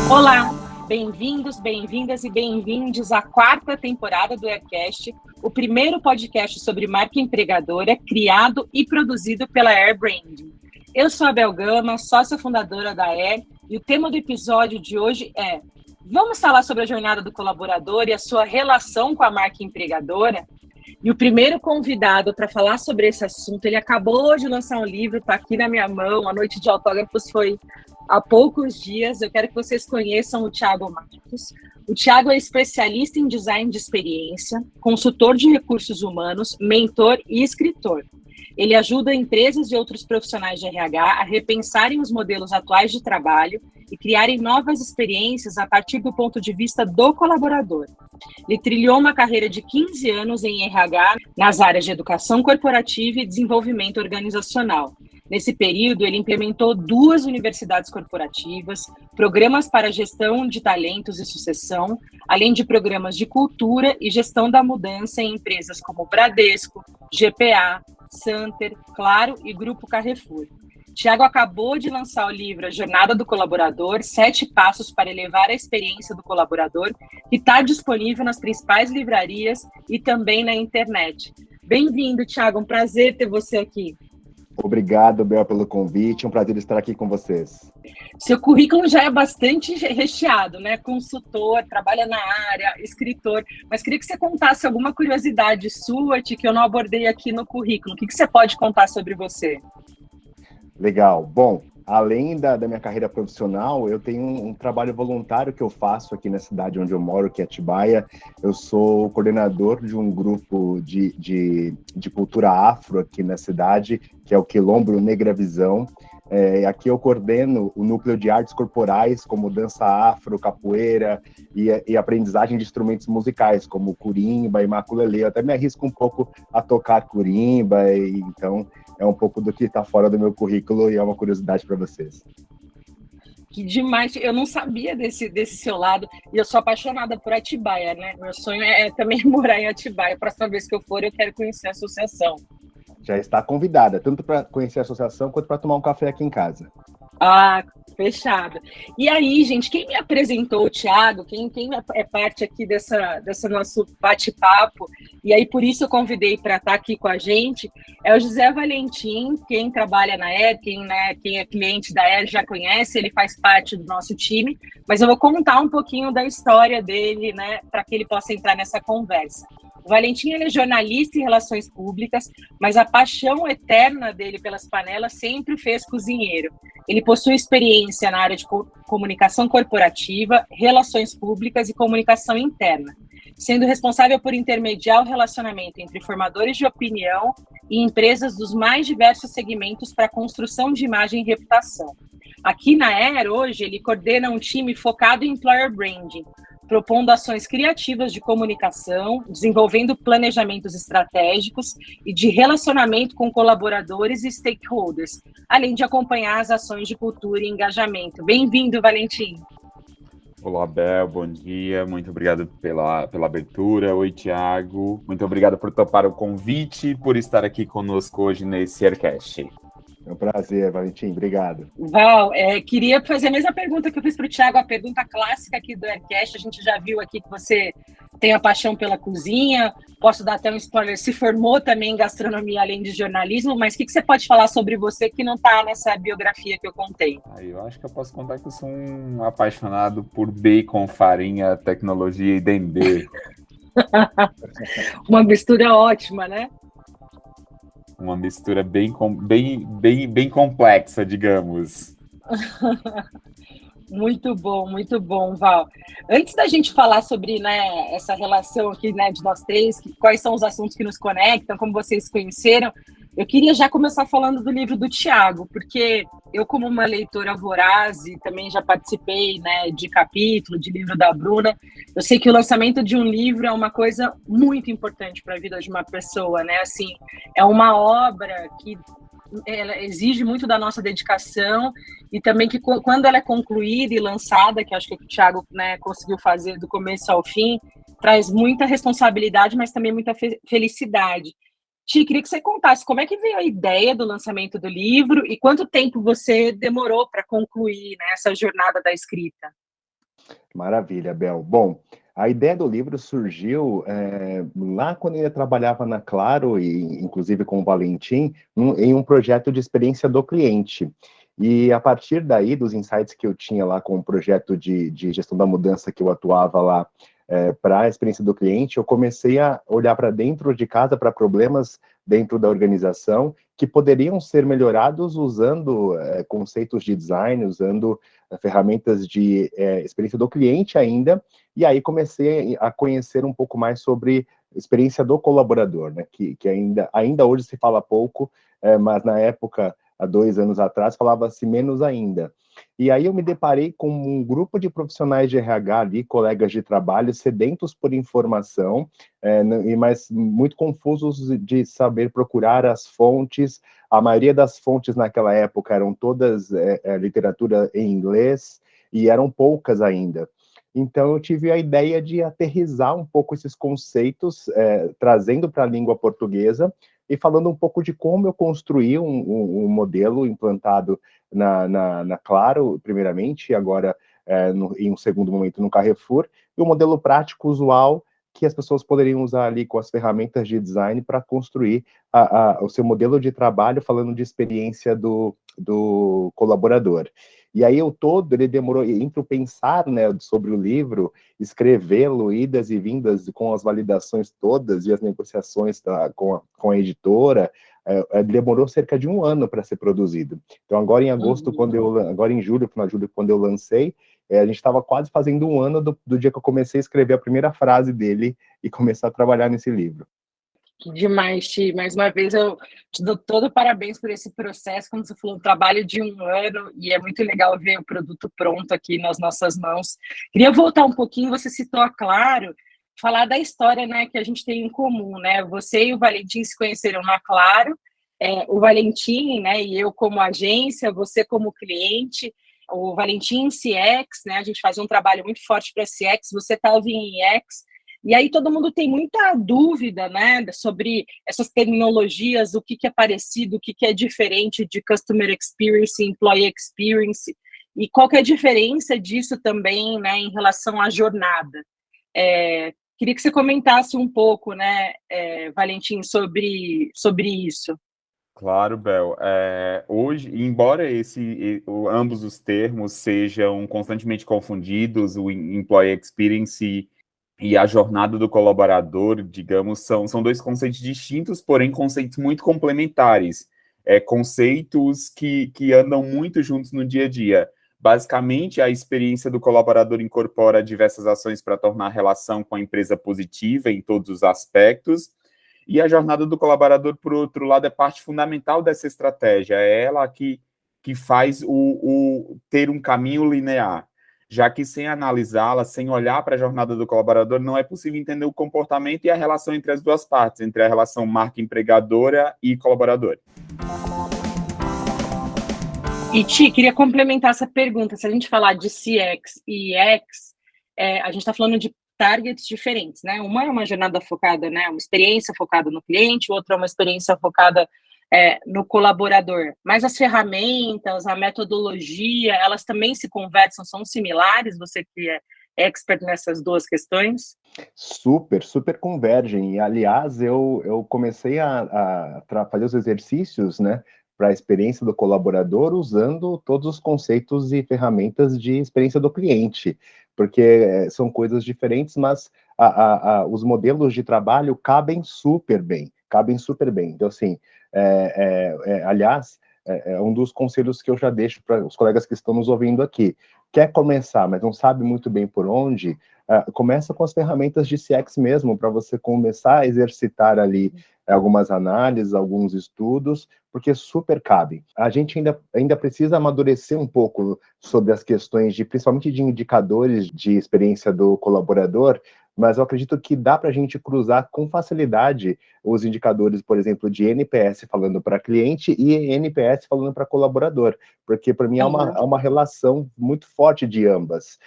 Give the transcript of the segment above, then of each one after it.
Olá, bem-vindos, bem-vindas e bem-vindos à quarta temporada do Aircast, o primeiro podcast sobre marca empregadora criado e produzido pela Air Branding. Eu sou a Bel Gama, sócia fundadora da Air, e o tema do episódio de hoje é: vamos falar sobre a jornada do colaborador e a sua relação com a marca empregadora? E o primeiro convidado para falar sobre esse assunto, ele acabou de lançar um livro, está aqui na minha mão, a Noite de Autógrafos foi há poucos dias. Eu quero que vocês conheçam o Thiago Marcos. O Thiago é especialista em design de experiência, consultor de recursos humanos, mentor e escritor. Ele ajuda empresas e outros profissionais de RH a repensarem os modelos atuais de trabalho e criarem novas experiências a partir do ponto de vista do colaborador. Ele trilhou uma carreira de 15 anos em RH nas áreas de educação corporativa e desenvolvimento organizacional. Nesse período, ele implementou 2 universidades corporativas, programas para gestão de talentos e sucessão, além de programas de cultura e gestão da mudança em empresas como Bradesco, GPA, Santer, Claro e Grupo Carrefour. Thiago acabou de lançar o livro A Jornada do Colaborador, 7 passos para elevar a experiência do colaborador, que está disponível nas principais livrarias e também na internet. Bem-vindo, Thiago, um prazer ter você aqui. Obrigado, Bel, pelo convite, é um prazer estar aqui com vocês. Seu currículo já é bastante recheado, né? Consultor, trabalha na área, escritor, mas queria que você contasse alguma curiosidade sua, que eu não abordei aqui no currículo. O que você pode contar sobre você? Legal. Bom, além da minha carreira profissional, eu tenho um trabalho voluntário que eu faço aqui na cidade onde eu moro, que é Atibaia. Eu sou coordenador de um grupo de cultura afro aqui na cidade, que é o Quilombo Negra Visão. Aqui eu coordeno o núcleo de artes corporais, como dança afro, capoeira e aprendizagem de instrumentos musicais, como curimba e maculelê. Eu até me arrisco um pouco a tocar curimba, então é um pouco do que está fora do meu currículo e é uma curiosidade para vocês. Que demais! Eu não sabia desse seu lado, e eu sou apaixonada por Atibaia, né? Meu sonho é também morar em Atibaia. A próxima vez que eu for, eu quero conhecer a associação. Já está convidada, tanto para conhecer a associação quanto para tomar um café aqui em casa. Ah, fechado. E aí, gente, quem me apresentou o Thiago, quem é parte aqui desse nosso bate-papo, e aí por isso eu convidei para estar aqui com a gente, é o José Valentim. Quem trabalha na Air, quem é cliente da Air já conhece, ele faz parte do nosso time, mas eu vou contar um pouquinho da história dele, né, para que ele possa entrar nessa conversa. O Valentim, ele é jornalista em relações públicas, mas a paixão eterna dele pelas panelas sempre o fez cozinheiro. Ele possui experiência na área de comunicação corporativa, relações públicas e comunicação interna, sendo responsável por intermediar o relacionamento entre formadores de opinião e empresas dos mais diversos segmentos para a construção de imagem e reputação. Aqui na Air, hoje, ele coordena um time focado em employer branding, propondo ações criativas de comunicação, desenvolvendo planejamentos estratégicos e de relacionamento com colaboradores e stakeholders, além de acompanhar as ações de cultura e engajamento. Bem-vindo, Valentim. Olá, Bel, bom dia, muito obrigado pela abertura. Oi, Thiago, muito obrigado por topar o convite e por estar aqui conosco hoje nesse Aircast. É um prazer, Valentim, obrigado. Val, queria fazer a mesma pergunta que eu fiz para o Thiago, a pergunta clássica aqui do Aircast. A gente já viu aqui que você tem a paixão pela cozinha, posso dar até um spoiler, se formou também em gastronomia além de jornalismo, mas o que você pode falar sobre você que não está nessa biografia que eu contei? Eu acho que eu posso contar que eu sou um apaixonado por bacon, farinha, tecnologia e dendê. Uma mistura ótima, né? Uma mistura bem complexa, digamos. Muito bom, Val. Antes da gente falar sobre, né, essa relação aqui, né, de nós três, quais são os assuntos que nos conectam, como vocês se conheceram, eu queria já começar falando do livro do Thiago, porque eu, como uma leitora voraz e também já participei, né, de capítulo, de livro da Bruna, eu sei que o lançamento de um livro é uma coisa muito importante para a vida de uma pessoa, né? Assim, é uma obra que ela exige muito da nossa dedicação e também que quando ela é concluída e lançada, que acho que o Thiago, né, conseguiu fazer do começo ao fim, traz muita responsabilidade, mas também muita felicidade. Ti, queria que você contasse como é que veio a ideia do lançamento do livro e quanto tempo você demorou para concluir, né, essa jornada da escrita. Maravilha, Bel. Bom, a ideia do livro surgiu lá quando eu trabalhava na Claro, e inclusive com o Valentim, em um projeto de experiência do cliente. E a partir daí, dos insights que eu tinha lá com o projeto de gestão da mudança que eu atuava lá para a experiência do cliente, eu comecei a olhar para dentro de casa, para problemas dentro da organização que poderiam ser melhorados usando conceitos de design, usando ferramentas de experiência do cliente ainda, e aí comecei a conhecer um pouco mais sobre experiência do colaborador, né, que ainda hoje se fala pouco, mas na época, há 2 anos atrás, falava-se menos ainda. E aí eu me deparei com um grupo de profissionais de RH ali, colegas de trabalho, sedentos por informação, mas muito confusos de saber procurar as fontes. A maioria das fontes naquela época eram todas literatura em inglês, e eram poucas ainda. Então, eu tive a ideia de aterrissar um pouco esses conceitos, trazendo para a língua portuguesa, e falando um pouco de como eu construí um modelo implantado na Claro, primeiramente, e agora, em um segundo momento, no Carrefour, e um modelo prático, usual, que as pessoas poderiam usar ali com as ferramentas de design para construir o seu modelo de trabalho, falando de experiência do colaborador. E aí ele demorou, entre o pensar, né, sobre o livro, escrevê-lo, idas e vindas com as validações todas e as negociações com a editora, demorou cerca de 1 ano para ser produzido. Então, agora em agosto, agora em julho, final de julho, quando eu lancei, a gente estava quase fazendo 1 ano do dia que eu comecei a escrever a primeira frase dele e começar a trabalhar nesse livro. Que demais, Ti. Mais uma vez, eu te dou todo o parabéns por esse processo, como você falou, um trabalho de 1 ano, e é muito legal ver o produto pronto aqui nas nossas mãos. Queria voltar um pouquinho, você citou a Claro, falar da história, né, que a gente tem em comum, né? Você e o Valentim se conheceram na Claro, o Valentim, né, e eu como agência, você como cliente, o Valentim em CX, né? A gente faz um trabalho muito forte para CX, você estava em EX, e aí todo mundo tem muita dúvida, né, sobre essas terminologias, o que é parecido, o que é diferente de Customer Experience, Employee Experience, e qual que é a diferença disso também, né, em relação à jornada. Queria que você comentasse um pouco, né, Valentim, sobre isso. Claro, Bel. Hoje, embora ambos os termos sejam constantemente confundidos, o Employee Experience e a jornada do colaborador, digamos, são 2 conceitos distintos, porém conceitos muito complementares, conceitos que andam muito juntos no dia a dia. Basicamente, a experiência do colaborador incorpora diversas ações para tornar a relação com a empresa positiva em todos os aspectos, e a jornada do colaborador, por outro lado, é parte fundamental dessa estratégia, é ela que faz ter um caminho linear, já que sem analisá-la, sem olhar para a jornada do colaborador, não é possível entender o comportamento e a relação entre as duas partes, entre a relação marca empregadora e colaborador. E, Ti, queria complementar essa pergunta. Se a gente falar de CX e EX, a gente está falando de targets diferentes, né? Uma é uma jornada focada, né? Uma experiência focada no cliente, outra é uma experiência focada no colaborador. Mas as ferramentas, a metodologia, elas também se conversam, são similares? Você que é expert nessas 2 questões? Super, super convergem. E, aliás, eu comecei a fazer os exercícios, né, para a experiência do colaborador, usando todos os conceitos e ferramentas de experiência do cliente, porque são coisas diferentes, mas os modelos de trabalho cabem super bem, cabem super bem. Então, assim, aliás, um dos conselhos que eu já deixo para os colegas que estão nos ouvindo aqui. Quer começar, mas não sabe muito bem por onde, começa com as ferramentas de CX mesmo, para você começar a exercitar ali algumas análises, alguns estudos, porque super cabe. A gente ainda precisa amadurecer um pouco sobre as questões principalmente de indicadores de experiência do colaborador, mas eu acredito que dá para a gente cruzar com facilidade os indicadores, por exemplo, de NPS falando para cliente e NPS falando para colaborador, porque para mim há uma relação muito forte de ambas.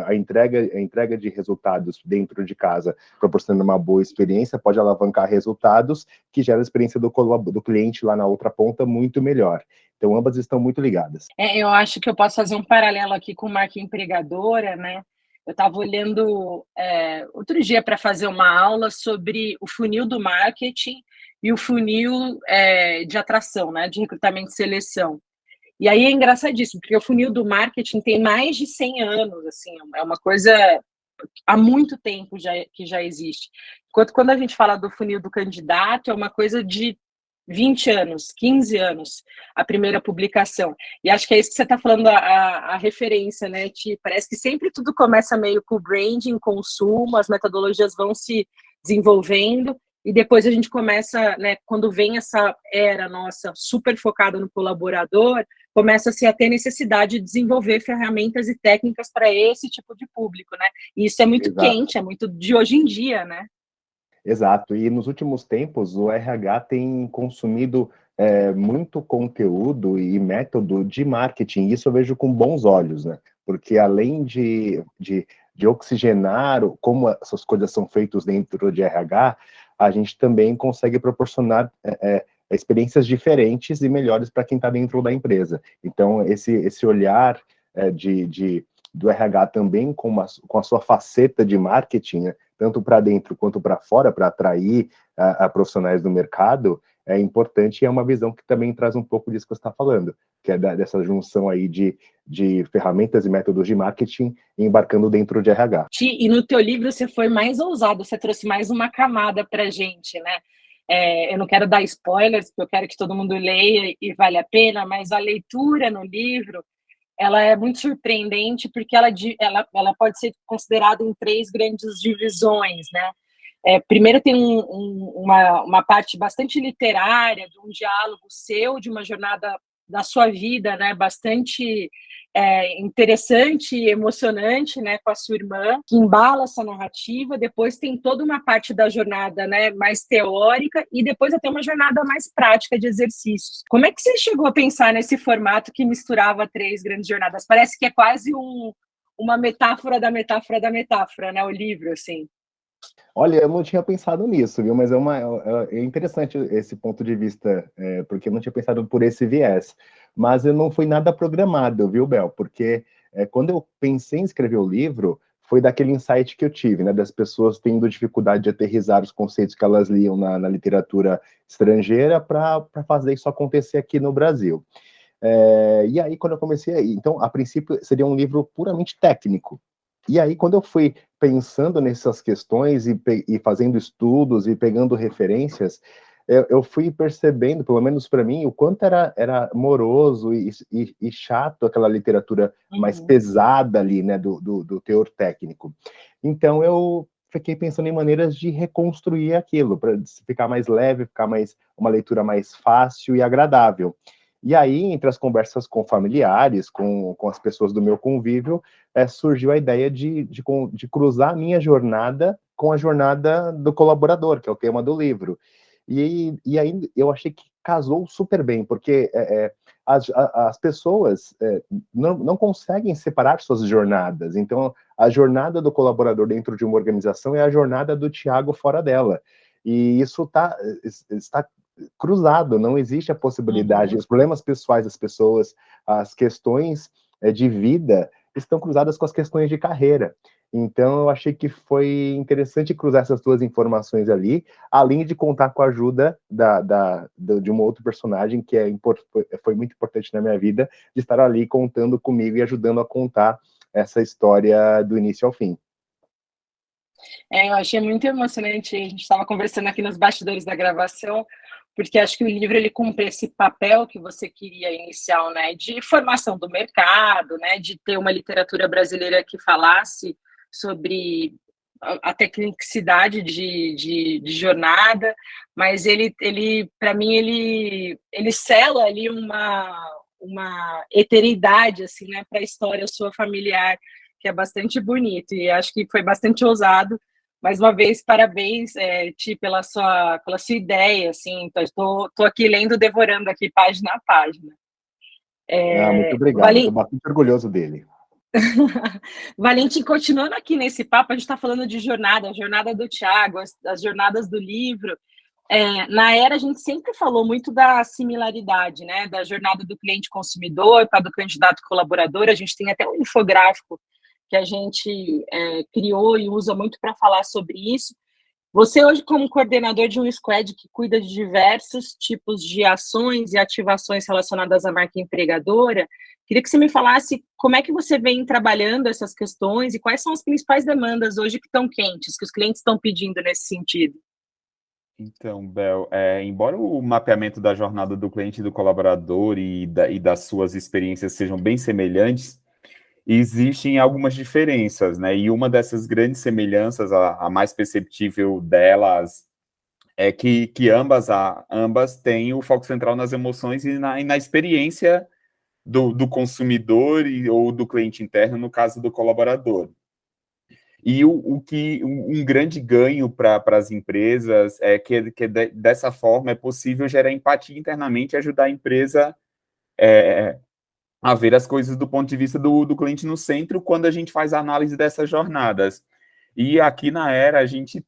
A entrega de resultados dentro de casa, proporcionando uma boa experiência, pode alavancar resultados que geram a experiência do cliente lá na outra ponta muito melhor. Então, ambas estão muito ligadas. Eu acho que eu posso fazer um paralelo aqui com marca empregadora, né? Eu estava olhando outro dia para fazer uma aula sobre o funil do marketing e o funil de atração, né? De recrutamento e seleção. E aí é engraçadíssimo, porque o funil do marketing tem mais de 100 anos, assim, é uma coisa há muito tempo que já existe. Enquanto quando a gente fala do funil do candidato, é uma coisa de 20 anos, 15 anos, a primeira publicação. E acho que é isso que você está falando, a referência, né? Parece que sempre tudo começa meio com o branding, consumo, as metodologias vão se desenvolvendo, e depois a gente começa, né, quando vem essa era nossa super focada no colaborador, começa-se a ter necessidade de desenvolver ferramentas e técnicas para esse tipo de público, né? E isso é muito Exato. quente, é muito de hoje em dia, né? Exato, e nos últimos tempos o RH tem consumido muito conteúdo e método de marketing, isso eu vejo com bons olhos, né? Porque além de oxigenar como essas coisas são feitas dentro de RH, a gente também consegue proporcionar experiências diferentes e melhores para quem está dentro da empresa. Então, esse olhar do RH também com a sua faceta de marketing, né? Tanto para dentro quanto para fora, para atrair a profissionais do mercado, é importante e é uma visão que também traz um pouco disso que você está falando, que é dessa junção aí de ferramentas e métodos de marketing embarcando dentro de RH. E no teu livro você foi mais ousado, você trouxe mais uma camada para a gente, né? Eu não quero dar spoilers, porque eu quero que todo mundo leia e vale a pena, mas a leitura no livro, ela é muito surpreendente porque ela pode ser considerada em 3 grandes divisões, né? Primeiro tem uma parte bastante literária, de um diálogo seu, de uma jornada da sua vida, né? Bastante interessante e emocionante, né? Com a sua irmã, que embala essa narrativa. Depois tem toda uma parte da jornada, né? Mais teórica e depois até uma jornada mais prática de exercícios. Como é que você chegou a pensar nesse formato que misturava 3 grandes jornadas? Parece que é quase uma metáfora da metáfora da metáfora, né? O livro, assim. Olha, eu não tinha pensado nisso, viu? Mas é interessante esse ponto de vista, porque eu não tinha pensado por esse viés. Mas eu não fui nada programado, viu, Bel? Porque quando eu pensei em escrever o livro, foi daquele insight que eu tive, né? Das pessoas tendo dificuldade de aterrissar os conceitos que elas liam na literatura estrangeira para fazer isso acontecer aqui no Brasil. E aí, quando eu comecei aí, então, a princípio, seria um livro puramente técnico. E aí, quando eu fui pensando nessas questões e fazendo estudos e pegando referências, eu fui percebendo, pelo menos para mim, o quanto era moroso e chato aquela literatura mais pesada ali, né, do teor técnico. Então, eu fiquei pensando em maneiras de reconstruir aquilo, para ficar mais leve, ficar uma leitura mais fácil e agradável. E aí, entre as conversas com familiares, com as pessoas do meu convívio, surgiu a ideia de cruzar a minha jornada com a jornada do colaborador, que é o tema do livro. E aí eu achei que casou super bem, porque as pessoas não conseguem separar suas jornadas. Então, a jornada do colaborador dentro de uma organização é a jornada do Thiago fora dela. E isso está cruzado, não existe a possibilidade, os problemas pessoais das pessoas, as questões de vida estão cruzadas com as questões de carreira. Então, eu achei que foi interessante cruzar essas 2 informações ali, além de contar com a ajuda de um outro personagem que foi muito importante na minha vida, de estar ali contando comigo e ajudando a contar essa história do início ao fim. Eu achei muito emocionante, a gente estava conversando aqui nos bastidores da gravação, porque acho que o livro ele cumpre esse papel que você queria inicial, né, de formação do mercado, né, de ter uma literatura brasileira que falasse sobre a tecnicidade de jornada, mas ele para mim, ele sela ali uma eternidade, assim, né, para a história sua familiar, que é bastante bonito, e acho que foi bastante ousado. Mais uma vez, parabéns, Ti, pela sua ideia, assim, estou aqui lendo, devorando aqui página a página. Muito obrigado, estou bastante orgulhoso dele. Valentim, continuando aqui nesse papo, a gente está falando de jornada, a jornada do Thiago, as jornadas do livro. Na Era, a gente sempre falou muito da similaridade, né? Da jornada do cliente consumidor para do candidato colaborador. A gente tem até um infográfico que a gente criou e usa muito para falar sobre isso. Você hoje, como coordenador de um squad que cuida de diversos tipos de ações e ativações relacionadas à marca empregadora, queria que você me falasse como é que você vem trabalhando essas questões e quais são as principais demandas hoje que estão quentes, que os clientes estão pedindo nesse sentido. Então, Bel, embora o mapeamento da jornada do cliente e do colaborador e das suas experiências sejam bem semelhantes, existem algumas diferenças, né? E uma dessas grandes semelhanças, a mais perceptível delas, é que ambas têm o foco central nas emoções e na experiência do consumidor ou do cliente interno, no caso do colaborador. E um grande ganho para as empresas é que dessa forma é possível gerar empatia internamente e ajudar a empresa a ver as coisas do ponto de vista do cliente no centro quando a gente faz a análise dessas jornadas. E aqui na Era a gente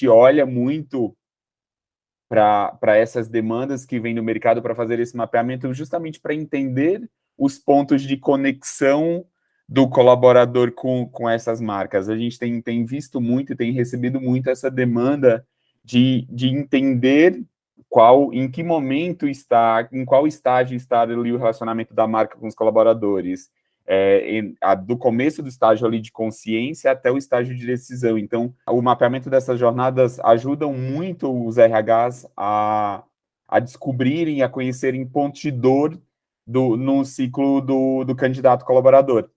olha muito para essas demandas que vêm do mercado para fazer esse mapeamento, justamente para entender os pontos de conexão do colaborador com essas marcas. A gente tem visto muito e tem recebido muito essa demanda de entender em que momento está, em qual estágio está ali o relacionamento da marca com os colaboradores. Do começo do estágio ali de consciência até o estágio de decisão. Então, o mapeamento dessas jornadas ajudam muito os RHs a descobrirem e a conhecerem pontos de dor no ciclo do candidato colaborador.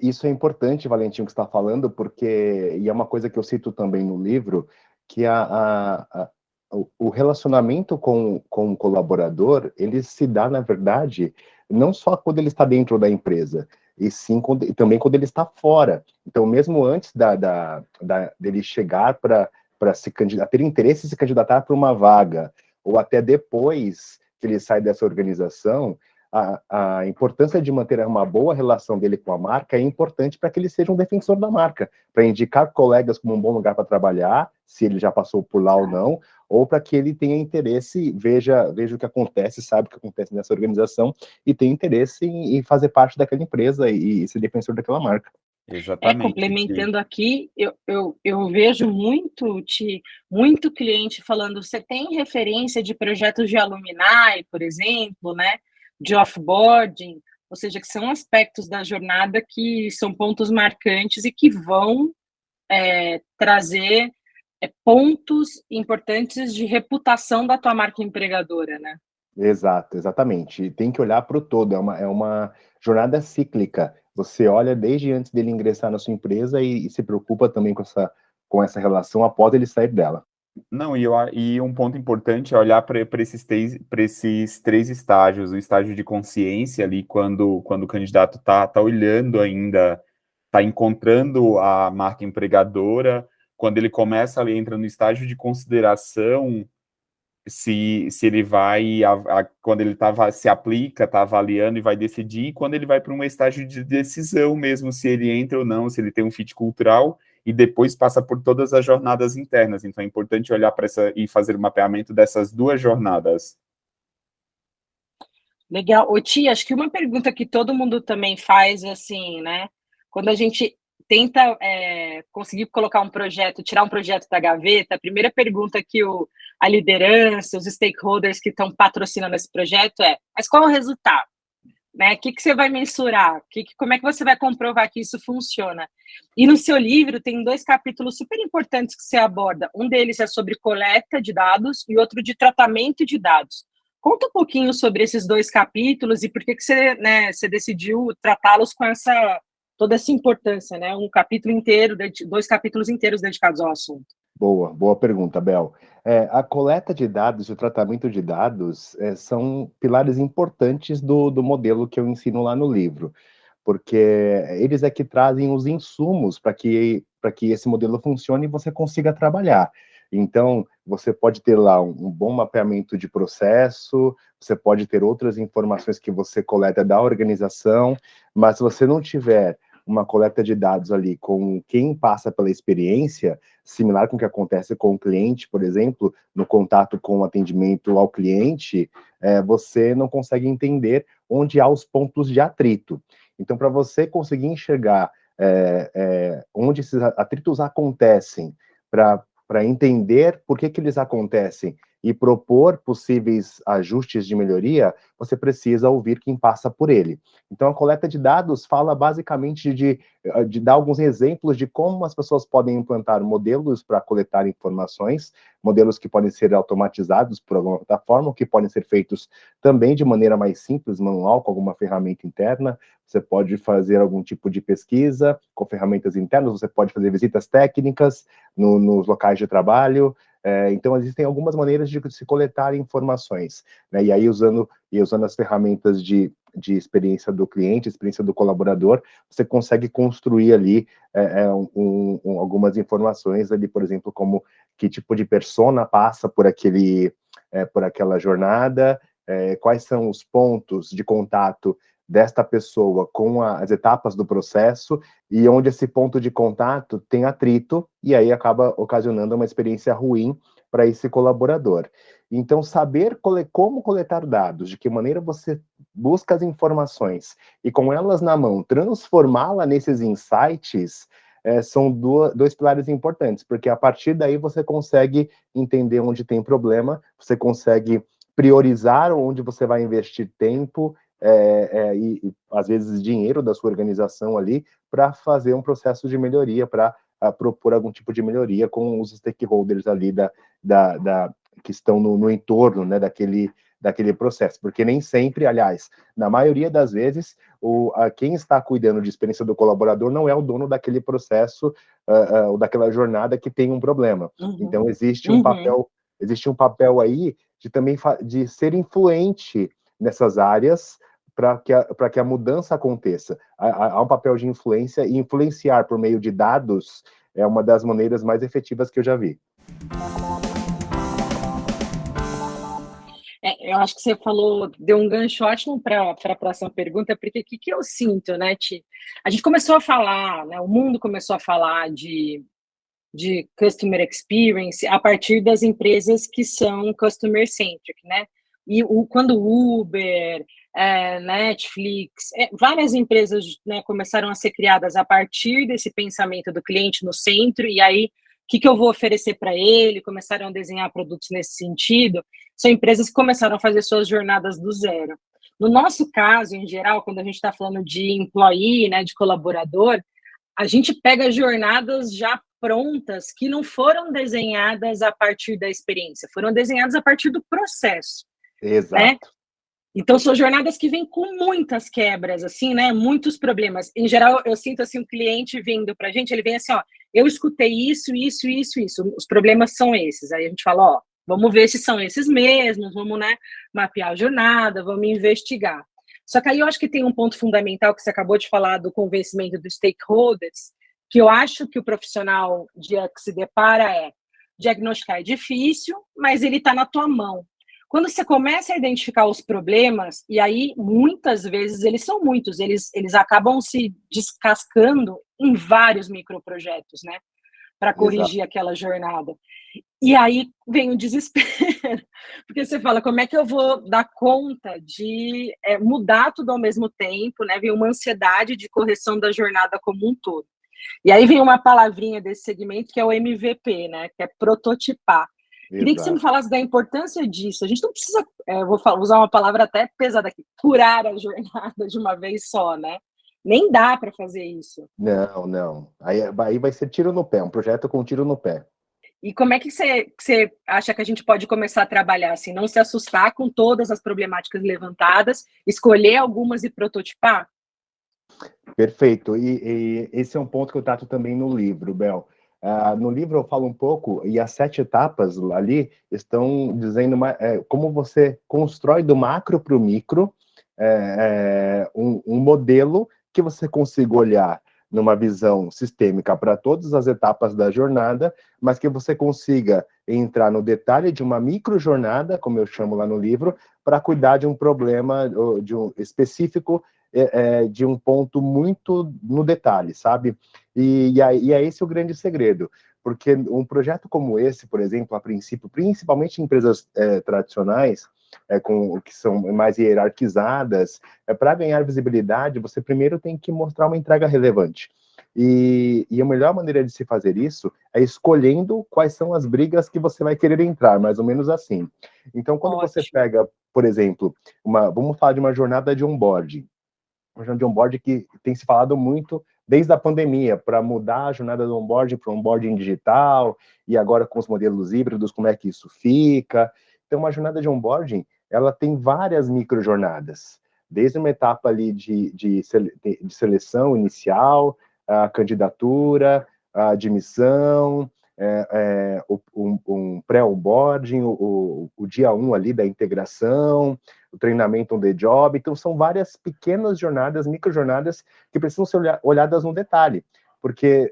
Isso é importante, Valentim, o que você está falando, porque, e é uma coisa que eu cito também no livro, que o relacionamento com o colaborador, ele se dá, na verdade, não só quando ele está dentro da empresa, e sim também quando ele está fora. Então, mesmo antes dele chegar para se candidatar, ter interesse em se candidatar para uma vaga, ou até depois que ele sai dessa organização, a importância de manter uma boa relação dele com a marca é importante para que ele seja um defensor da marca, para indicar colegas como um bom lugar para trabalhar, se ele já passou por lá ou não, ou para que ele tenha interesse, veja o que acontece, sabe o que acontece nessa organização e tenha interesse em fazer parte daquela empresa e ser defensor daquela marca. Exatamente. Complementando aqui, eu vejo muito cliente falando, você tem referência de projetos de alumni, por exemplo, né? De offboarding, ou seja, que são aspectos da jornada que são pontos marcantes e que vão trazer pontos importantes de reputação da tua marca empregadora, né? Exatamente. Tem que olhar para o todo, é uma jornada cíclica. Você olha desde antes dele ingressar na sua empresa e se preocupa também com essa relação após ele sair dela. Não, e um ponto importante é olhar para esses três estágios: o estágio de consciência ali, quando o candidato está olhando ainda, está encontrando a marca empregadora, quando ele começa ali, entra no estágio de consideração, se ele vai, quando ele se aplica, está avaliando e vai decidir, e quando ele vai para um estágio de decisão mesmo, se ele entra ou não, se ele tem um fit cultural, e depois passa por todas as jornadas internas. Então é importante olhar para e fazer o mapeamento dessas duas jornadas. Legal. Ô, Tia, acho que uma pergunta que todo mundo também faz, assim, né? Quando a gente tenta conseguir colocar um projeto, tirar um projeto da gaveta, a primeira pergunta que a liderança, os stakeholders que estão patrocinando esse projeto mas qual é o resultado? Né? O que você vai mensurar? Como é que você vai comprovar que isso funciona? E no seu livro tem 2 capítulos super importantes que você aborda. Um deles é sobre coleta de dados e outro de tratamento de dados. Conta um pouquinho sobre esses 2 capítulos e por que você decidiu tratá-los com toda essa importância, né? 2 capítulos inteiros dedicados ao assunto. Boa pergunta, Bel. A coleta de dados e o tratamento de dados são pilares importantes do modelo que eu ensino lá no livro, porque eles é que trazem os insumos para que esse modelo funcione e você consiga trabalhar. Então, você pode ter lá um bom mapeamento de processo, você pode ter outras informações que você coleta da organização, mas se você não tiver uma coleta de dados ali com quem passa pela experiência, similar com o que acontece com o cliente, por exemplo, no contato com o atendimento ao cliente, você não consegue entender onde há os pontos de atrito. Então, para você conseguir enxergar onde esses atritos acontecem, para entender por que eles acontecem e propor possíveis ajustes de melhoria, você precisa ouvir quem passa por ele. Então, a coleta de dados fala basicamente de dar alguns exemplos de como as pessoas podem implantar modelos para coletar informações, modelos que podem ser automatizados por alguma plataforma, que podem ser feitos também de maneira mais simples, manual, com alguma ferramenta interna. Você pode fazer algum tipo de pesquisa com ferramentas internas, você pode fazer visitas técnicas nos locais de trabalho. Então, existem algumas maneiras de se coletar informações, né? E aí, usando as ferramentas de experiência do cliente, experiência do colaborador, você consegue construir ali algumas informações ali, por exemplo, como que tipo de persona passa por aquela jornada, quais são os pontos de contato desta pessoa com as etapas do processo, e onde esse ponto de contato tem atrito, e aí acaba ocasionando uma experiência ruim para esse colaborador. Então, saber como coletar dados, de que maneira você busca as informações, e com elas na mão, transformá-la nesses insights, são dois pilares importantes, porque a partir daí você consegue entender onde tem problema, você consegue priorizar onde você vai investir tempo, e às vezes dinheiro da sua organização ali, para fazer um processo de melhoria, para propor algum tipo de melhoria com os stakeholders ali que estão no entorno, né, daquele processo, porque nem sempre, aliás, na maioria das vezes, quem está cuidando de experiência do colaborador não é o dono daquele processo ou daquela jornada que tem um problema. Então, existe um papel aí de também de ser influente nessas áreas, para que a mudança aconteça. Há um papel de influência, e influenciar por meio de dados é uma das maneiras mais efetivas que eu já vi. Eu acho que você falou, deu um gancho ótimo para a próxima pergunta, porque o que eu sinto, né, Ti? A gente começou a falar, né, o mundo começou a falar de customer experience a partir das empresas que são customer centric, né? E quando Uber, Netflix, várias empresas, né, começaram a ser criadas a partir desse pensamento do cliente no centro, e aí o que eu vou oferecer para ele, começaram a desenhar produtos nesse sentido, são empresas que começaram a fazer suas jornadas do zero. No nosso caso, em geral, quando a gente está falando de employee, né, de colaborador, a gente pega jornadas já prontas que não foram desenhadas a partir da experiência, foram desenhadas a partir do processo. Exato. Né? Então, são jornadas que vêm com muitas quebras, assim, né? Muitos problemas. Em geral, eu sinto assim, o cliente vindo para a gente, ele vem assim, ó, eu escutei isso, os problemas são esses. Aí a gente fala, ó, vamos ver se são esses mesmos, vamos, né, mapear a jornada, vamos investigar. Só que aí eu acho que tem um ponto fundamental que você acabou de falar do convencimento dos stakeholders, que eu acho que o profissional que se depara diagnosticar é difícil, mas ele está na tua mão. Quando você começa a identificar os problemas, e aí muitas vezes eles são muitos, eles acabam se descascando em vários microprojetos, né? Para corrigir aquela jornada. E aí vem o desespero, porque você fala, como é que eu vou dar conta de mudar tudo ao mesmo tempo, né? Vem uma ansiedade de correção da jornada como um todo. E aí vem uma palavrinha desse segmento que é o MVP, né? Que é prototipar. Queria que você me falasse da importância disso. A gente não precisa, vou usar uma palavra até pesada aqui, curar a jornada de uma vez só, né? Nem dá para fazer isso. Não. Aí vai ser tiro no pé, um projeto com tiro no pé. E como é que você acha que a gente pode começar a trabalhar assim? Não se assustar com todas as problemáticas levantadas, escolher algumas e prototipar? Perfeito. E esse é um ponto que eu trato também no livro, Bel. No livro eu falo um pouco, e as 7 etapas ali estão dizendo como você constrói do macro para o micro um modelo que você consiga olhar numa visão sistêmica para todas as etapas da jornada, mas que você consiga entrar no detalhe de uma microjornada, como eu chamo lá no livro, para cuidar de um problema de um específico, de um ponto muito no detalhe, sabe? E é esse o grande segredo, porque um projeto como esse, por exemplo, a princípio, principalmente em empresas tradicionais, que são mais hierarquizadas, para ganhar visibilidade, você primeiro tem que mostrar uma entrega relevante. E a melhor maneira de se fazer isso é escolhendo quais são as brigas que você vai querer entrar, mais ou menos assim. Então, quando você pega, por exemplo, vamos falar de uma jornada de onboarding. Uma jornada de onboarding que tem se falado muito desde a pandemia, para mudar a jornada do onboarding para o onboarding digital, e agora com os modelos híbridos, como é que isso fica. Então, uma jornada de onboarding, ela tem várias microjornadas, desde uma etapa ali de seleção inicial, a candidatura, a admissão, um pré-onboarding, o dia 1 ali da integração, o treinamento on the job. Então, são várias pequenas jornadas, microjornadas, que precisam ser olhadas no detalhe, porque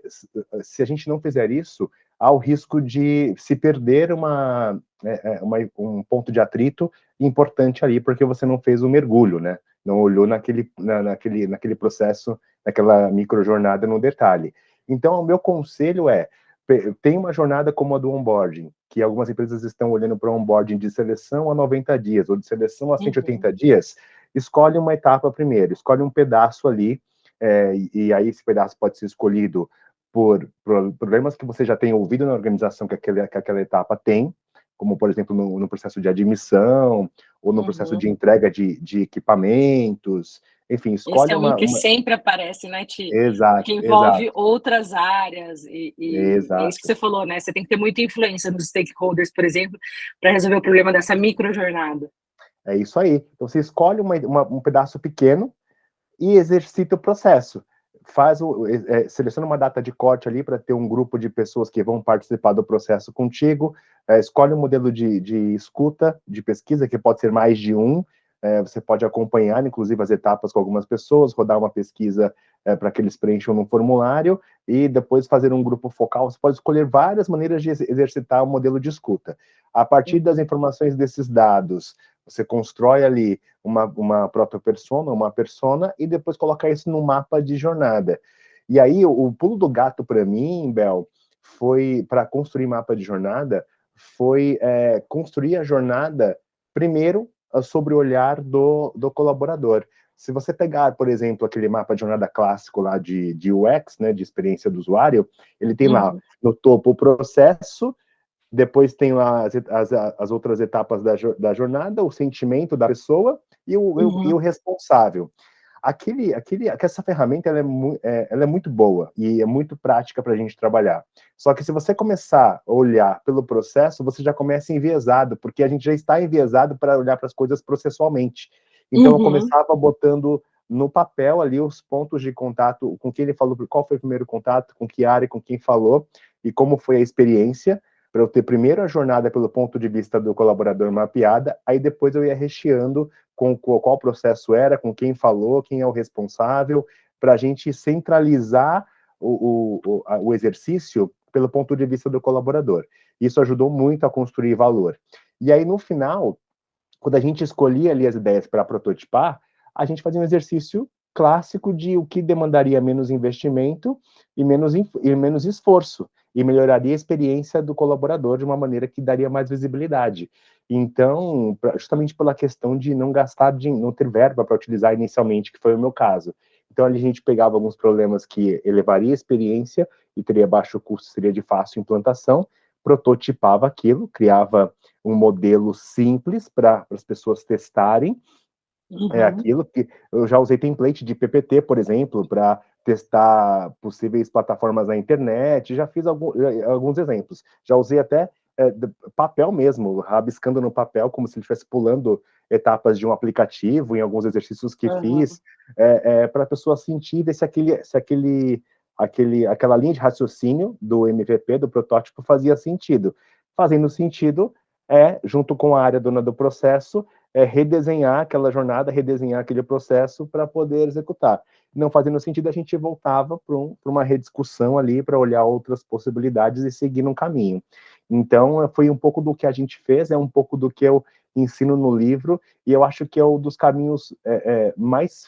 se a gente não fizer isso, há o risco de se perder um ponto de atrito importante ali, porque você não fez o mergulho, né? Não olhou naquele processo, naquela microjornada no detalhe. Então, o meu conselho tem uma jornada como a do onboarding, que algumas empresas estão olhando para o onboarding de seleção a 90 dias, ou de seleção a 180 dias, escolhe uma etapa primeiro, escolhe um pedaço ali, e aí esse pedaço pode ser escolhido por problemas que você já tem ouvido na organização que aquela etapa tem, como, por exemplo, no processo de admissão, ou no processo de entrega de equipamentos, enfim, escolhe esse é um que sempre aparece, né, Ti? Exato, que envolve exato. outras áreas, Exato. é isso que você falou, né? Você tem que ter muita influência nos stakeholders, por exemplo, para resolver o problema dessa microjornada. É isso aí. Então, você escolhe um pedaço pequeno e exercita o processo. Seleciona uma data de corte ali para ter um grupo de pessoas que vão participar do processo contigo, escolhe um modelo de escuta, de pesquisa, que pode ser mais de um, você pode acompanhar, inclusive, as etapas com algumas pessoas, rodar uma pesquisa para que eles preencham no formulário, e depois fazer um grupo focal. Você pode escolher várias maneiras de exercitar o modelo de escuta. A partir das informações desses dados, você constrói ali uma própria persona, uma persona, e depois colocar isso no mapa de jornada. E aí, o pulo do gato para mim, Bel, foi, para construir mapa de jornada, foi construir a jornada, primeiro, sobre o olhar do colaborador. Se você pegar, por exemplo, aquele mapa de jornada clássico lá de UX, né, de experiência do usuário, ele tem lá no topo o processo, depois tem lá as outras etapas da jornada, o sentimento da pessoa e o responsável. Essa ferramenta ela é muito boa e é muito prática para a gente trabalhar. Só que se você começar a olhar pelo processo, você já começa enviesado, porque a gente já está enviesado para olhar para as coisas processualmente. Então, eu começava botando no papel ali os pontos de contato, com quem ele falou, qual foi o primeiro contato, com que área, com quem falou, e como foi a experiência, para eu ter primeiro a jornada pelo ponto de vista do colaborador mapeada, aí depois eu ia recheando com qual processo era, com quem falou, quem é o responsável, para a gente centralizar o exercício pelo ponto de vista do colaborador. Isso ajudou muito a construir valor. E aí, no final, quando a gente escolhia ali as ideias para prototipar, a gente fazia um exercício clássico de o que demandaria menos investimento e menos esforço, e melhoraria a experiência do colaborador de uma maneira que daria mais visibilidade. Então, justamente pela questão de não não ter verba para utilizar inicialmente, que foi o meu caso. Então, ali a gente pegava alguns problemas que elevaria a experiência e teria baixo custo, seria de fácil implantação, prototipava aquilo, criava um modelo simples para as pessoas testarem, aquilo que eu já usei template de PPT, por exemplo, para testar possíveis plataformas na internet, já fiz alguns exemplos. Já usei até papel mesmo, rabiscando no papel, como se ele estivesse pulando etapas de um aplicativo, em alguns exercícios que fiz, para a pessoa sentir se aquela linha de raciocínio do MVP, do protótipo, fazia sentido. Fazendo sentido, junto com a área dona do processo, redesenhar aquela jornada, redesenhar aquele processo para poder executar. Não fazendo sentido, a gente voltava para uma rediscussão ali, para olhar outras possibilidades e seguir num caminho. Então, foi um pouco do que a gente fez, é um pouco do que eu ensino no livro, e eu acho que é um dos caminhos mais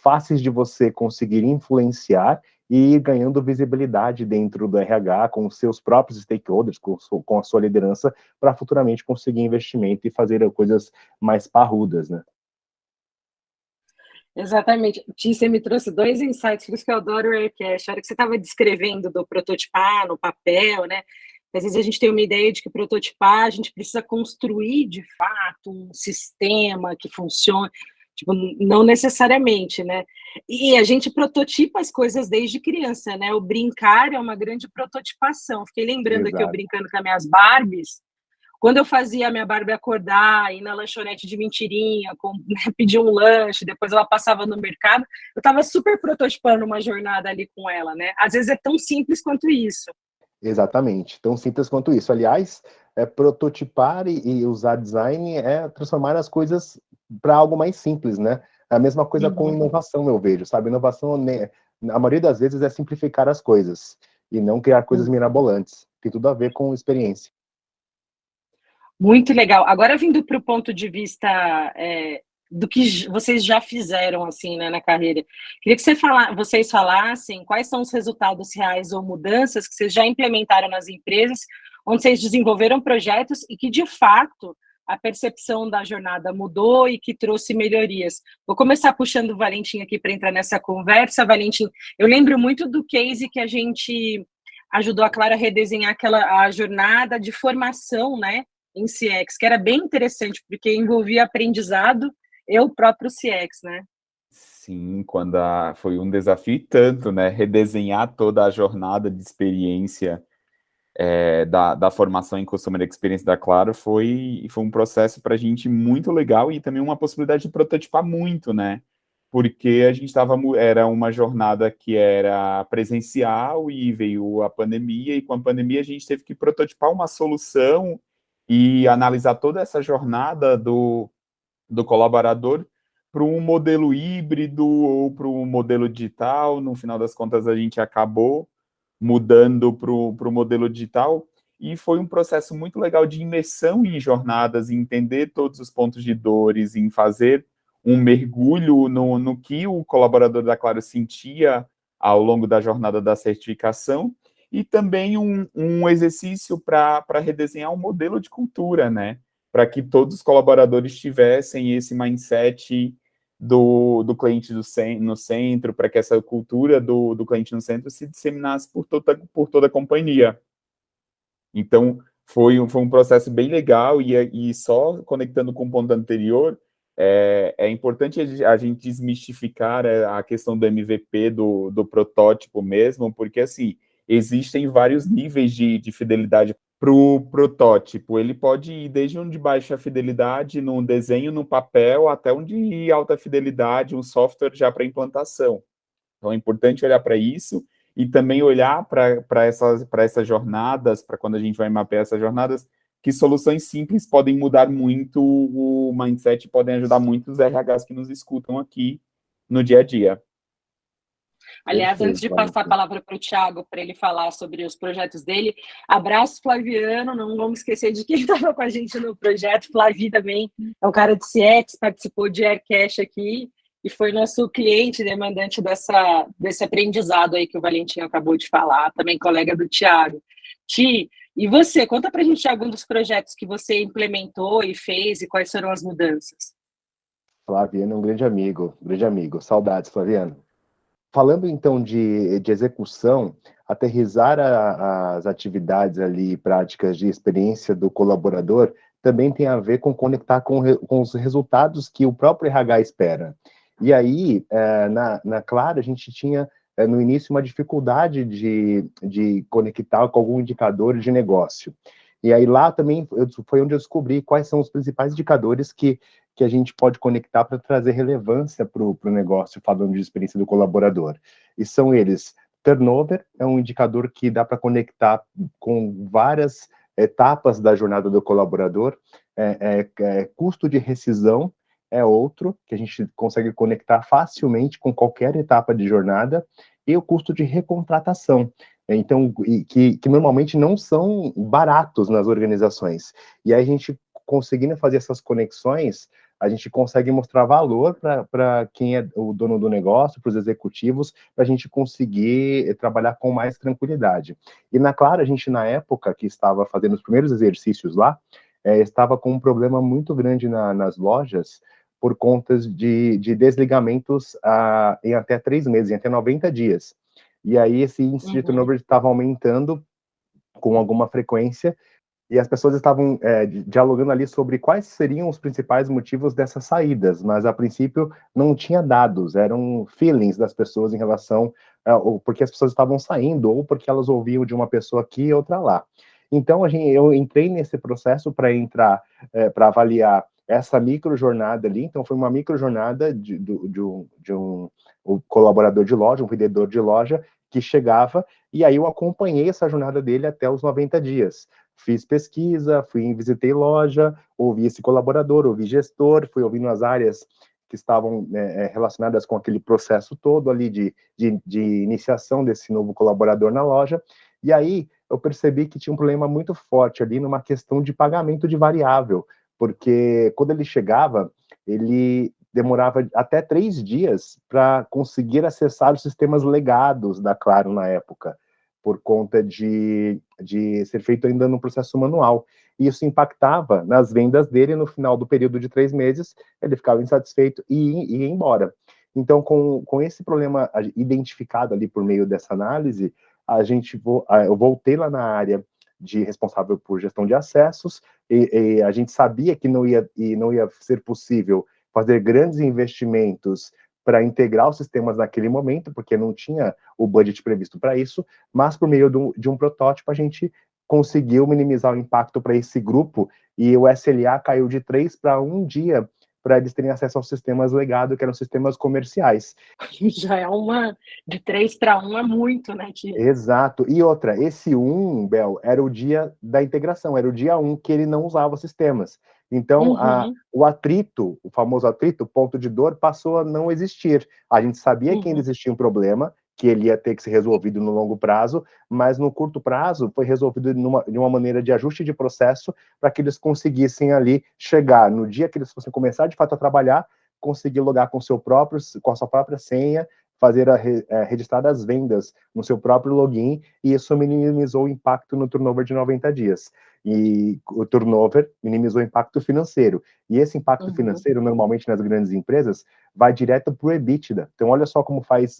fáceis de você conseguir influenciar e ir ganhando visibilidade dentro do RH, com os seus próprios stakeholders, com a sua liderança, para futuramente conseguir investimento e fazer coisas mais parrudas, né? Exatamente. Ti, você me trouxe dois insights, por isso que eu adoro o Aircast. A hora que você estava descrevendo do prototipar no papel, né? Às vezes a gente tem uma ideia de que prototipar, a gente precisa construir, de fato, um sistema que funcione. Tipo, não necessariamente, né? E a gente prototipa as coisas desde criança, né? O brincar é uma grande prototipação. Fiquei lembrando aqui, eu Exato. brincando com as minhas Barbies, quando eu fazia a minha Barbie acordar, ir na lanchonete de mentirinha, pedir um lanche, depois ela passava no mercado, eu estava super prototipando uma jornada ali com ela, né? Às vezes é tão simples quanto isso. Exatamente, tão simples quanto isso. Aliás, prototipar e usar design é transformar as coisas para algo mais simples, né? A mesma coisa com inovação, eu vejo, sabe? Inovação, né, a maioria das vezes, é simplificar as coisas e não criar coisas mirabolantes. Tem tudo a ver com experiência. Muito legal. Agora, vindo para o ponto de vista do que vocês já fizeram assim, né, na carreira, queria que vocês falassem quais são os resultados reais ou mudanças que vocês já implementaram nas empresas, onde vocês desenvolveram projetos e que, de fato, a percepção da jornada mudou e que trouxe melhorias. Vou começar puxando o Valentim aqui para entrar nessa conversa. Valentim, eu lembro muito do case que a gente ajudou a Clara a redesenhar a jornada de formação, né, em CX, que era bem interessante, porque envolvia aprendizado e o próprio CX, né? Sim, foi um desafio e tanto, né? Redesenhar toda a jornada de experiência da formação em Customer Experience da Claro foi um processo para a gente muito legal e também uma possibilidade de prototipar muito, né? Porque a gente era uma jornada que era presencial e veio a pandemia, e com a pandemia a gente teve que prototipar uma solução e analisar toda essa jornada do colaborador para um modelo híbrido ou para um modelo digital. No final das contas, a gente acabou mudando para o modelo digital, e foi um processo muito legal de imersão em jornadas, em entender todos os pontos de dores, em fazer um mergulho no que o colaborador da Claro sentia ao longo da jornada da certificação, e também um exercício para redesenhar um modelo de cultura, né? Para que todos os colaboradores tivessem esse mindset do cliente no centro, para que essa cultura do cliente no centro se disseminasse por toda a companhia. Então, foi um processo bem legal, e só conectando com o ponto anterior, é importante a gente desmistificar a questão do MVP, do protótipo mesmo, porque, assim, existem vários níveis de fidelidade para o protótipo. Ele pode ir desde um de baixa fidelidade, no desenho, no papel, até um de alta fidelidade, um software já para implantação. Então, é importante olhar para isso e também olhar para essas jornadas, para quando a gente vai mapear essas jornadas, que soluções simples podem mudar muito o mindset, podem ajudar muito os RHs que nos escutam aqui no dia a dia. Aliás, antes de passar a palavra para o Thiago, para ele falar sobre os projetos dele, abraço Flaviano, não vamos esquecer de quem estava com a gente no projeto. Flavi também é um cara de CX, participou de Aircash aqui e foi nosso cliente demandante desse aprendizado aí que o Valentim acabou de falar, também colega do Thiago. Ti, e você, conta para a gente algum dos projetos que você implementou e fez e quais foram as mudanças. Flaviano é um grande amigo. Saudades, Flaviano. Falando então de execução, aterrissar as atividades ali, práticas de experiência do colaborador, também tem a ver com conectar com os resultados que o próprio RH espera. E aí, na Claro, a gente tinha no início uma dificuldade de conectar com algum indicador de negócio. E aí lá também foi onde eu descobri quais são os principais indicadores que a gente pode conectar para trazer relevância para o negócio, falando de experiência do colaborador. E são eles: turnover é um indicador que dá para conectar com várias etapas da jornada do colaborador, custo de rescisão é outro, que a gente consegue conectar facilmente com qualquer etapa de jornada, e o custo de recontratação. Então, que normalmente não são baratos nas organizações. E aí a gente, conseguindo fazer essas conexões, a gente consegue mostrar valor para quem é o dono do negócio, para os executivos, para a gente conseguir trabalhar com mais tranquilidade. E na Claro, a gente, na época que estava fazendo os primeiros exercícios lá, estava com um problema muito grande nas lojas, por conta de desligamentos em até 3 meses, em até 90 dias. E aí esse índice de turnover estava aumentando com alguma frequência, e as pessoas estavam dialogando ali sobre quais seriam os principais motivos dessas saídas, mas a princípio não tinha dados, eram feelings das pessoas em relação ou porque as pessoas estavam saindo, ou porque elas ouviam de uma pessoa aqui e outra lá. Então eu entrei nesse processo para avaliar essa microjornada ali. Então foi uma microjornada de um colaborador de loja, um vendedor de loja, que chegava, e aí eu acompanhei essa jornada dele até os 90 dias. Fiz pesquisa, visitei loja, ouvi esse colaborador, ouvi gestor, fui ouvindo as áreas que estavam relacionadas com aquele processo todo ali de iniciação desse novo colaborador na loja, e aí eu percebi que tinha um problema muito forte ali numa questão de pagamento de variável, porque quando ele chegava, ele demorava até 3 dias para conseguir acessar os sistemas legados da Claro na época, por conta de ser feito ainda no processo manual. E isso impactava nas vendas dele. No final do período de 3 meses, ele ficava insatisfeito e ia embora. Então, com esse problema identificado ali por meio dessa análise, eu voltei lá na área de responsável por gestão de acessos, e a gente sabia que não ia ser possível fazer grandes investimentos para integrar os sistemas naquele momento, porque não tinha o budget previsto para isso, mas por meio de um protótipo a gente conseguiu minimizar o impacto para esse grupo, e o SLA caiu de 3 para 1 dia para eles terem acesso aos sistemas legado, que eram sistemas comerciais. Já é de 3 para 1 é muito, né, Tia? Exato. E outra, esse 1, Bel, era o dia da integração, era o dia 1 que ele não usava os sistemas. Então, o atrito, o famoso atrito, ponto de dor, passou a não existir. A gente sabia que ainda existia um problema, que ele ia ter que ser resolvido no longo prazo, mas no curto prazo foi resolvido de uma maneira de ajuste de processo para que eles conseguissem ali chegar no dia que eles fossem começar de fato a trabalhar, conseguir logar com a sua própria senha, fazer registrar as vendas no seu próprio login, e isso minimizou o impacto no turnover de 90 dias. E o turnover minimizou o impacto financeiro. E esse impacto financeiro, normalmente nas grandes empresas, vai direto para o EBITDA. Então, olha só como faz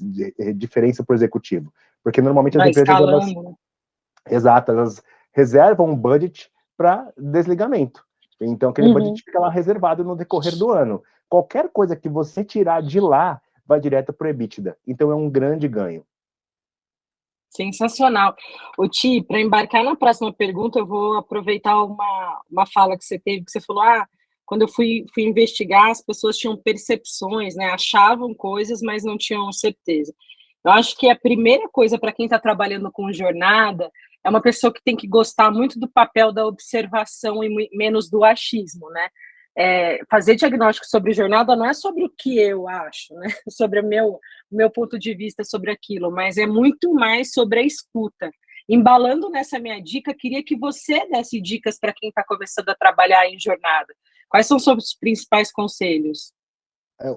diferença para o executivo. Porque normalmente as empresas... Escalando. Exato, elas reservam um budget para desligamento. Então, aquele budget fica lá reservado no decorrer do ano. Qualquer coisa que você tirar de lá, vai direto para o EBITDA. Então, é um grande ganho. Sensacional. Ti, para embarcar na próxima pergunta, eu vou aproveitar uma fala que você teve, que você falou, quando eu fui investigar, as pessoas tinham percepções, né? Achavam coisas, mas não tinham certeza. Eu acho que a primeira coisa para quem está trabalhando com jornada é uma pessoa que tem que gostar muito do papel da observação e menos do achismo, né? Fazer diagnóstico sobre jornada não é sobre o que eu acho, né? Sobre o meu ponto de vista sobre aquilo, mas é muito mais sobre a escuta. Embalando nessa minha dica, queria que você desse dicas para quem está começando a trabalhar em jornada. Quais são os seus principais conselhos?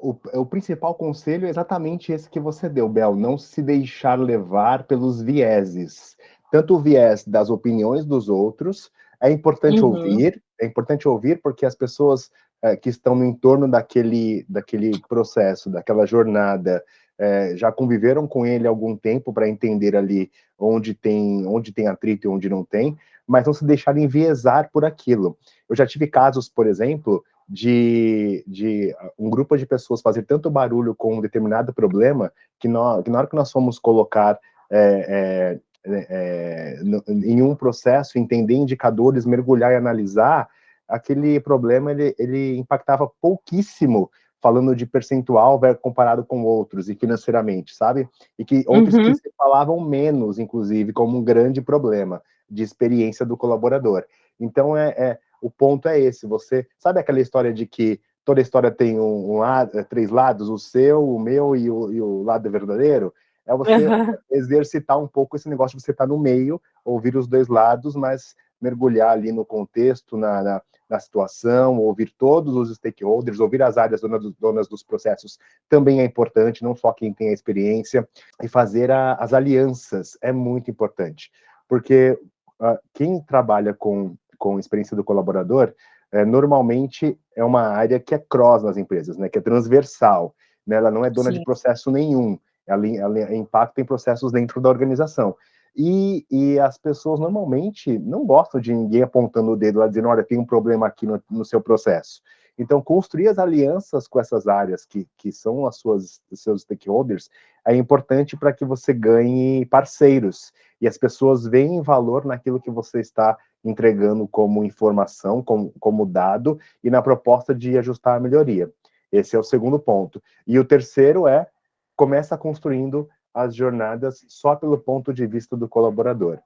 O principal conselho é exatamente esse que você deu, Bel, não se deixar levar pelos vieses. Tanto o viés das opiniões dos outros, é importante ouvir porque as pessoas que estão no entorno daquele processo, daquela jornada, já conviveram com ele há algum tempo para entender ali onde tem atrito e onde não tem, mas não se deixar enviesar por aquilo. Eu já tive casos, por exemplo, de um grupo de pessoas fazer tanto barulho com um determinado problema que na hora que nós fomos colocar em um processo, entender indicadores, mergulhar e analisar, aquele problema ele impactava pouquíssimo, falando de percentual comparado com outros e financeiramente, sabe? E que outros que se falavam menos, inclusive, como um grande problema. de experiência do colaborador. Então, o ponto é esse. Você sabe aquela história de que toda história tem três lados, o seu, o meu e o lado verdadeiro? É você exercitar um pouco esse negócio de você estar no meio, ouvir os dois lados, mas mergulhar ali no contexto, na situação, ouvir todos os stakeholders, ouvir as áreas donas dos processos também é importante, não só quem tem a experiência, e fazer as alianças é muito importante, porque quem trabalha com experiência do colaborador, normalmente é uma área que é cross nas empresas, né, que é transversal, né, ela não é dona de processo nenhum, ela impacta em processos dentro da organização. E as pessoas normalmente não gostam de ninguém apontando o dedo lá, dizendo, olha, tem um problema aqui no seu processo. Então, construir as alianças com essas áreas que são os seus stakeholders é importante para que você ganhe parceiros. E as pessoas veem valor naquilo que você está entregando como informação, como dado, e na proposta de ajustar a melhoria. Esse é o segundo ponto. E o terceiro começa construindo as jornadas só pelo ponto de vista do colaborador,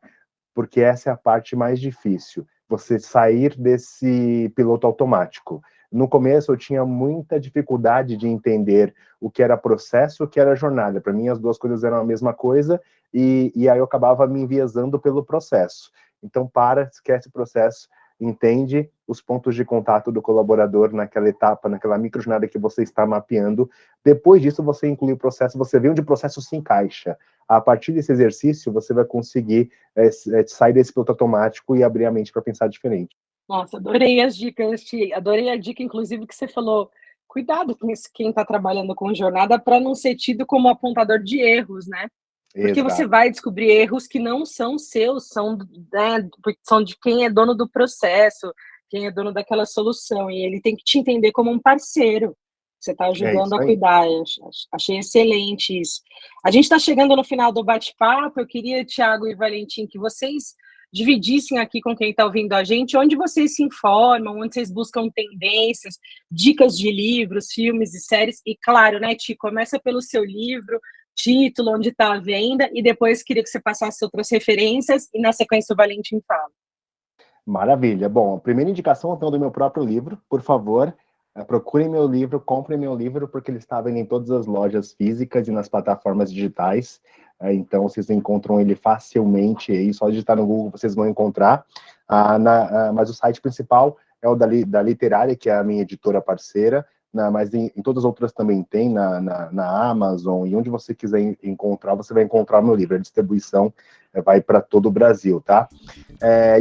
porque essa é a parte mais difícil, você sair desse piloto automático. No começo eu tinha muita dificuldade de entender o que era processo e o que era jornada. Para mim as duas coisas eram a mesma coisa e aí eu acabava me enviesando pelo processo. Então esquece o processo, entende os pontos de contato do colaborador naquela etapa, naquela microjornada que você está mapeando. Depois disso, você inclui o processo, você vê onde o processo se encaixa. A partir desse exercício, você vai conseguir sair desse piloto automático e abrir a mente para pensar diferente. Nossa, adorei as dicas, adorei a dica, inclusive, que você falou. Cuidado com quem está trabalhando com jornada para não ser tido como apontador de erros, né? Porque Exato. você vai descobrir erros que não são seus, são de quem é dono do processo, quem é dono daquela solução, e ele tem que te entender como um parceiro. Você está ajudando a cuidar. Eu achei excelente isso. A gente está chegando no final do bate-papo. Eu queria, Thiago e Valentim, que vocês dividissem aqui com quem está ouvindo a gente, onde vocês se informam, onde vocês buscam tendências, dicas de livros, filmes e séries. E claro, né, Ti, começa pelo seu livro, título, onde está a venda, e depois queria que você passasse outras referências, e na sequência o Valentim fala. Maravilha. Bom, a primeira indicação então do meu próprio livro, por favor, procurem meu livro, comprem meu livro, porque ele está vendo em todas as lojas físicas e nas plataformas digitais, então vocês encontram ele facilmente aí, só digitar no Google vocês vão encontrar, mas o site principal é o da Literária, que é a minha editora parceira, mas em todas as outras também tem, na Amazon, e onde você quiser encontrar, você vai encontrar meu livro. A distribuição vai para todo o Brasil, tá?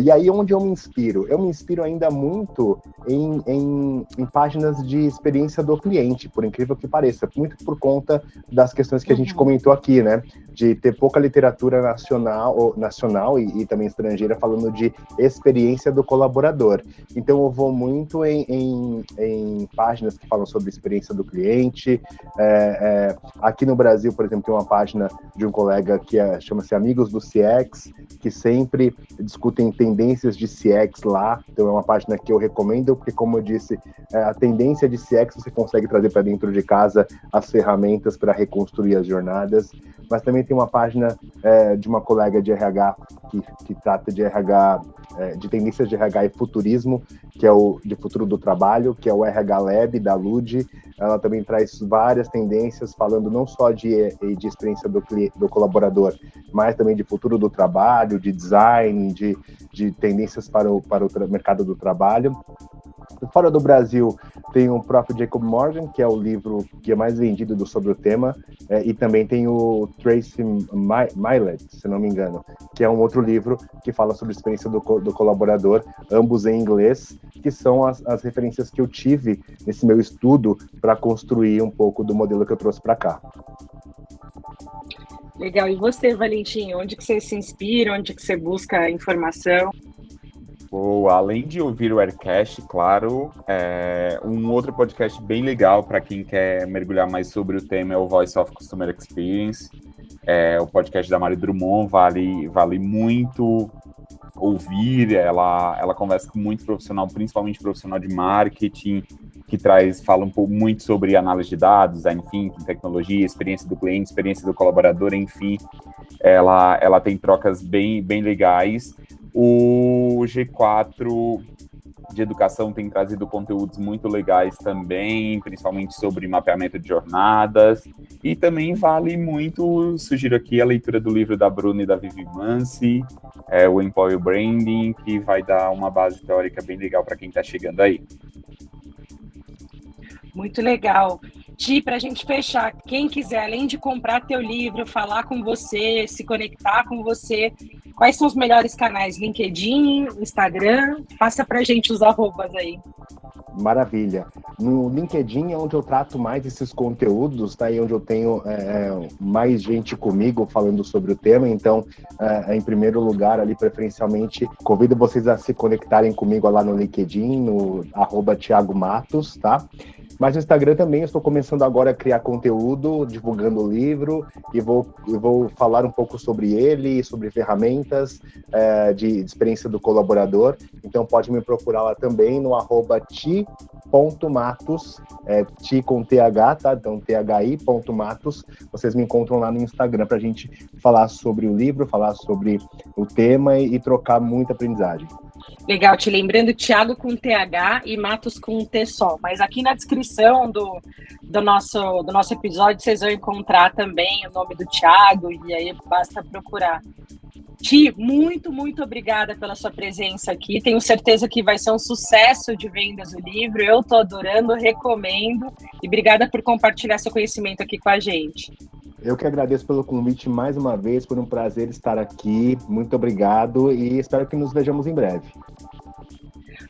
E aí, onde eu me inspiro? Eu me inspiro ainda muito em páginas de experiência do cliente, por incrível que pareça, muito por conta das questões que a gente comentou aqui, né? De ter pouca literatura nacional e também estrangeira falando de experiência do colaborador. Então, eu vou muito em páginas que falam sobre experiência do cliente. Aqui no Brasil, por exemplo, tem uma página de um colega que chama-se Amigos do CX, que sempre discutem tendências de CX lá. Então é uma página que eu recomendo, porque, como eu disse, a tendência de CX você consegue trazer para dentro de casa as ferramentas para reconstruir as jornadas. Mas também tem uma página de uma colega de RH que trata de RH, de tendências de RH e futurismo, que é o de futuro do trabalho, que é o RH Lab da Lud. Ela também traz várias tendências, falando não só de experiência do colaborador, mas também de futuro do trabalho, de design, de tendências para o mercado do trabalho. Fora do Brasil, tem o próprio Jacob Morgan, que é o livro que é mais vendido sobre o tema, e também tem o Tracy Millet, se não me engano, que é um outro livro que fala sobre a experiência do colaborador, ambos em inglês, que são as referências que eu tive nesse meu estudo para construir um pouco do modelo que eu trouxe para cá. Legal. E você, Valentim, onde que você se inspira, onde que você busca informação? Além de ouvir o Aircast, claro, um outro podcast bem legal para quem quer mergulhar mais sobre o tema é o Voice of Customer Experience. O podcast da Mari Drummond vale muito ouvir. Ela conversa com muito profissional, principalmente profissional de marketing, que fala muito sobre análise de dados, design thinking, tecnologia, experiência do cliente, experiência do colaborador, enfim. Ela tem trocas bem legais. O G4 de educação tem trazido conteúdos muito legais também, principalmente sobre mapeamento de jornadas, e também vale muito, sugiro aqui a leitura do livro da Bruna e da Vivi Mansi, o Employer Branding, que vai dar uma base teórica bem legal para quem está chegando aí. Muito legal. Ti, para a gente fechar, quem quiser, além de comprar teu livro, falar com você, se conectar com você, quais são os melhores canais? LinkedIn, Instagram? Passa para a gente os arrobas aí. Maravilha. No LinkedIn é onde eu trato mais esses conteúdos, tá? E onde eu tenho mais gente comigo falando sobre o tema. Então, em primeiro lugar, ali preferencialmente, convido vocês a se conectarem comigo lá no LinkedIn, no @Thiago Matos, tá? Mas no Instagram também eu estou começando agora a criar conteúdo, divulgando o livro, e vou falar um pouco sobre ele, sobre ferramentas de experiência do colaborador. Então pode me procurar lá também no @ti.matos, ti com TH, tá? Então thi.matos. Vocês me encontram lá no Instagram para a gente falar sobre o livro, falar sobre o tema e trocar muita aprendizagem. Legal, te lembrando, Thiago com TH e Matos com T só. Mas aqui na descrição do nosso episódio, vocês vão encontrar também o nome do Thiago, e aí basta procurar. Ti, muito, muito obrigada pela sua presença aqui. Tenho certeza que vai ser um sucesso de vendas o livro. Eu estou adorando, recomendo. E obrigada por compartilhar seu conhecimento aqui com a gente. Eu que agradeço pelo convite mais uma vez, foi um prazer estar aqui. Muito obrigado e espero que nos vejamos em breve.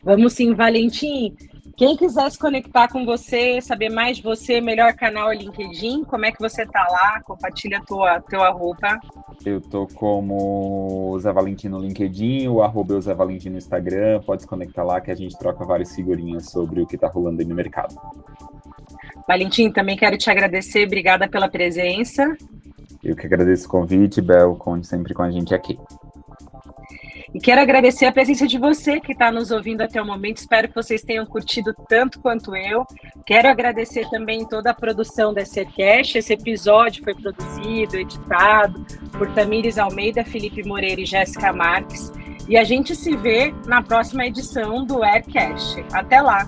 Vamos sim, Valentim. Quem quiser se conectar com você, saber mais de você, melhor canal é LinkedIn. Como é que você tá lá? Compartilha teu arroba. Eu tô como Zé Valentim no LinkedIn, o arroba é o Zé Valentim no Instagram. Pode se conectar lá que a gente troca várias figurinhas sobre o que tá rolando aí no mercado. Valentim, também quero te agradecer. Obrigada pela presença. Eu que agradeço o convite, Bel, conte sempre com a gente aqui. E quero agradecer a presença de você que está nos ouvindo até o momento. Espero que vocês tenham curtido tanto quanto eu. Quero agradecer também toda a produção da SERcast. Esse episódio foi produzido, editado por Tamires Almeida, Felipe Moreira e Jéssica Marques. E a gente se vê na próxima edição do SERcast. Até lá!